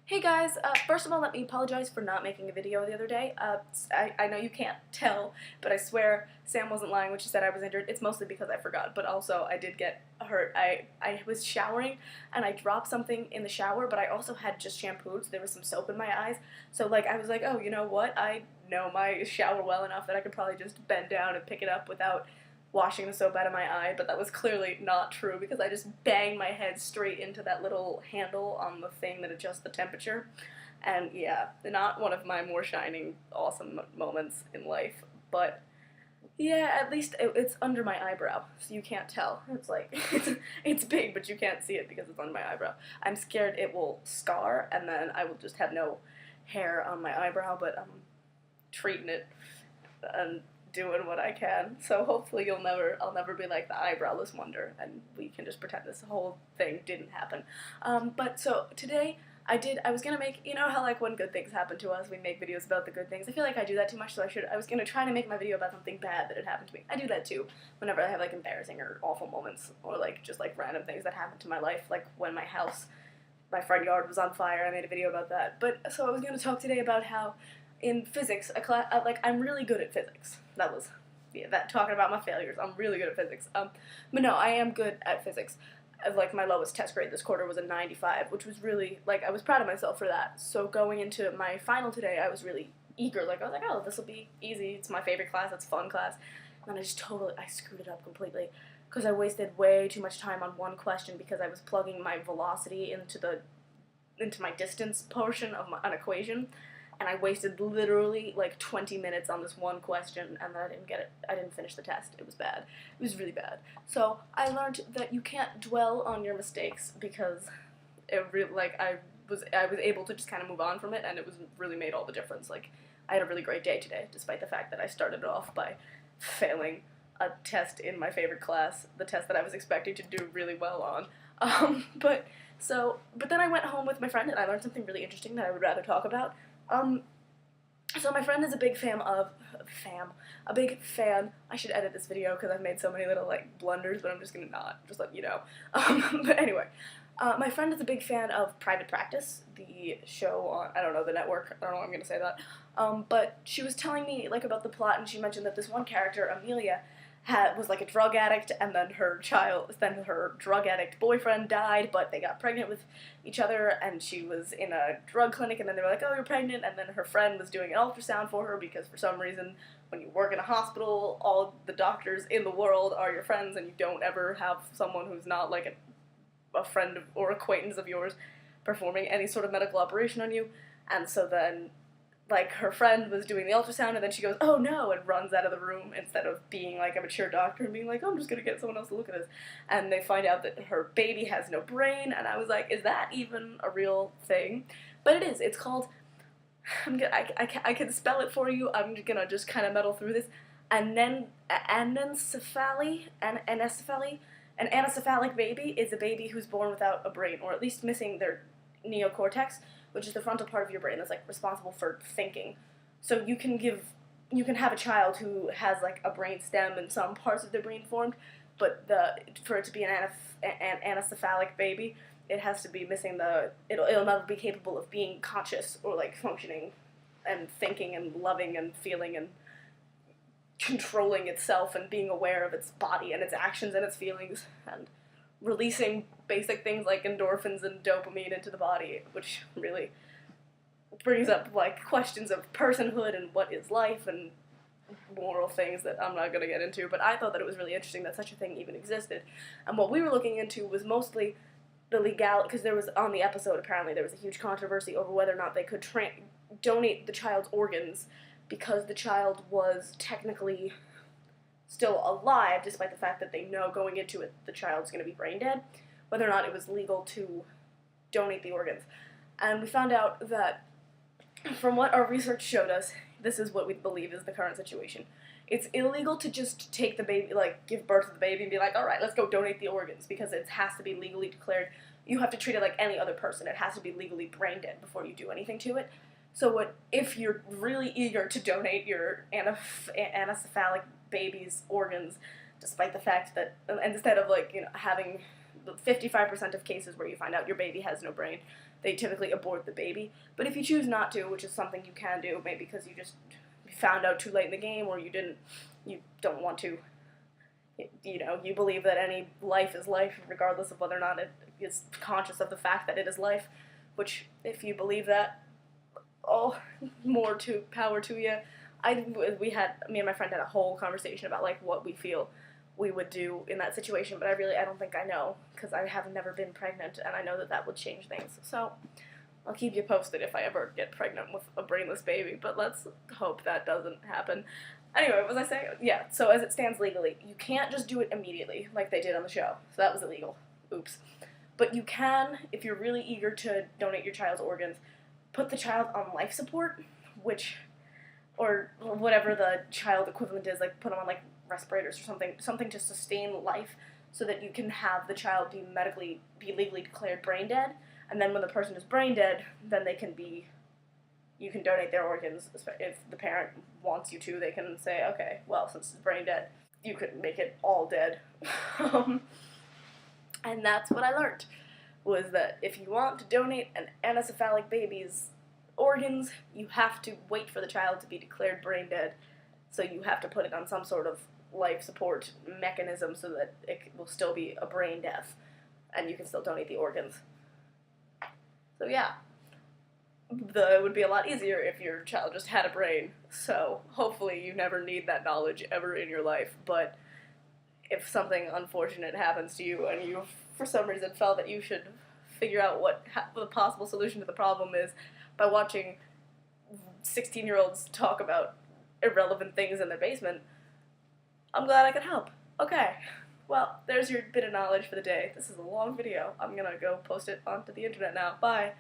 Hey guys, first of all, let me apologize for not making a video the other day. I know you can't tell, but I swear Sam wasn't lying when she said I was injured. It's mostly because I forgot, but also I did get hurt. I was showering and I dropped something in the shower, but I also had just shampooed, so there was some soap in my eyes. So like I was like, oh, you know what? I know my shower well enough that I could probably just bend down and pick it up without washing the soap out of my eye, but that was clearly not true because I just banged my head straight into that little handle on the thing that adjusts the temperature. And yeah, not one of my more shining, awesome moments in life, but yeah, at least it's under my eyebrow, so you can't tell. It's like, it's big, but you can't see it because it's under my eyebrow. I'm scared it will scar, and then I will just have no hair on my eyebrow, but I'm treating it and doing what I can. So hopefully I'll never be like the eyebrowless wonder, and we can just pretend this whole thing didn't happen. But so today I was gonna make, you know how like when good things happen to us, we make videos about the good things. I feel like I do that too much, so I was gonna try to make my video about something bad that had happened to me. I do that too, whenever I have like embarrassing or awful moments, or like just like random things that happen to my life, like when my front yard was on fire. I made a video about that. But so I was gonna talk today about how in physics, like I'm really good at physics. That was, yeah, that talking about my failures. I'm really good at physics. But no, I am good at physics. Like my lowest test grade this quarter was a 95, which was really, like, I was proud of myself for that. So going into my final today, I was really eager. Like I was like, oh, this will be easy. It's my favorite class. It's a fun class. And then I screwed it up completely because I wasted way too much time on one question because I was plugging my velocity into my distance portion of an equation, and I wasted literally like 20 minutes on this one question, and then I didn't get it. I didn't finish the test. It was bad. It was really bad. So I learned that you can't dwell on your mistakes because I was able to just kind of move on from it, and it was really made all the difference. Like I had a really great day today, despite the fact that I started off by failing a test in my favorite class, the test that I was expecting to do really well on. But then I went home with my friend and I learned something really interesting that I would rather talk about. Um, so my friend is a big fan of, a big fan, I should edit this video because I've made so many little, like, blunders, but I'm just gonna not, just let you know. But anyway, my friend is a big fan of Private Practice, the show on, I don't know, the network, I don't know why I'm gonna say that. But she was telling me, like, about the plot, and she mentioned that this one character, Amelia, was like a drug addict, and then her drug addict boyfriend died, but they got pregnant with each other, and she was in a drug clinic, and then they were like, oh, you're pregnant, and then her friend was doing an ultrasound for her, because for some reason, when you work in a hospital, all the doctors in the world are your friends, and you don't ever have someone who's not like a friend or acquaintance of yours performing any sort of medical operation on you. And so then, like, her friend was doing the ultrasound, and then she goes, oh no, and runs out of the room instead of being like a mature doctor and being like, oh, I'm just gonna get someone else to look at this. And they find out that her baby has no brain, and I was like, is that even a real thing? But it is. It's called, I can spell it for you. I'm gonna just kind of muddle through this. Anencephaly, an anencephalic baby is a baby who's born without a brain, or at least missing their neocortex, which is the frontal part of your brain that's like responsible for thinking. So you can have a child who has like a brain stem and some parts of their brain formed, but for it to be an anencephalic baby, it has to be missing it'll never be capable of being conscious or like functioning and thinking and loving and feeling and controlling itself and being aware of its body and its actions and its feelings and releasing basic things like endorphins and dopamine into the body, which really brings up like questions of personhood and what is life and moral things that I'm not going to get into. But I thought that it was really interesting that such a thing even existed. And what we were looking into was mostly the legality, because there was, on the episode, apparently there was a huge controversy over whether or not they could donate the child's organs because the child was technically still alive, despite the fact that they know going into it the child's going to be brain dead, whether or not it was legal to donate the organs. And we found out that, from what our research showed us, this is what we believe is the current situation. It's illegal to just take the baby, like, give birth to the baby and be like, alright, let's go donate the organs, because it has to be legally declared. You have to treat it like any other person. It has to be legally brain dead before you do anything to it. So if you're really eager to donate your anencephalic baby's organs, despite the fact that, instead of, like, you know, having 55% of cases where you find out your baby has no brain, they typically abort the baby. But if you choose not to, which is something you can do, maybe because you just found out too late in the game, or you don't want to, you believe that any life is life, regardless of whether or not it is conscious of the fact that it is life, which, if you believe that, all more to power to you. Me and my friend had a whole conversation about, like, what we feel we would do in that situation, but I don't think I know, because I have never been pregnant, and I know that would change things. So I'll keep you posted if I ever get pregnant with a brainless baby, but let's hope that doesn't happen. Anyway, what was I saying? Yeah, so as it stands legally, you can't just do it immediately, like they did on the show. So that was illegal. Oops. But you can, if you're really eager to donate your child's organs, put the child on life support, or whatever the child equivalent is, like put them on, like, respirators or something to sustain life, so that you can have the child be legally declared brain dead, and then when the person is brain dead, then you can donate their organs. If the parent wants you to, they can say, okay, well, since it's brain dead, you could make it all dead. And that's what I learned, was that if you want to donate an anencephalic baby's organs, you have to wait for the child to be declared brain dead, so you have to put it on some sort of life support mechanism so that it will still be a brain death, and you can still donate the organs. So yeah, it would be a lot easier if your child just had a brain, so hopefully you never need that knowledge ever in your life. But if something unfortunate happens to you, and you for some reason felt that you should figure out what the possible solution to the problem is by watching 16-year-olds talk about irrelevant things in their basement, I'm glad I could help. Okay, well, there's your bit of knowledge for the day. This is a long video. I'm gonna go post it onto the internet now. Bye.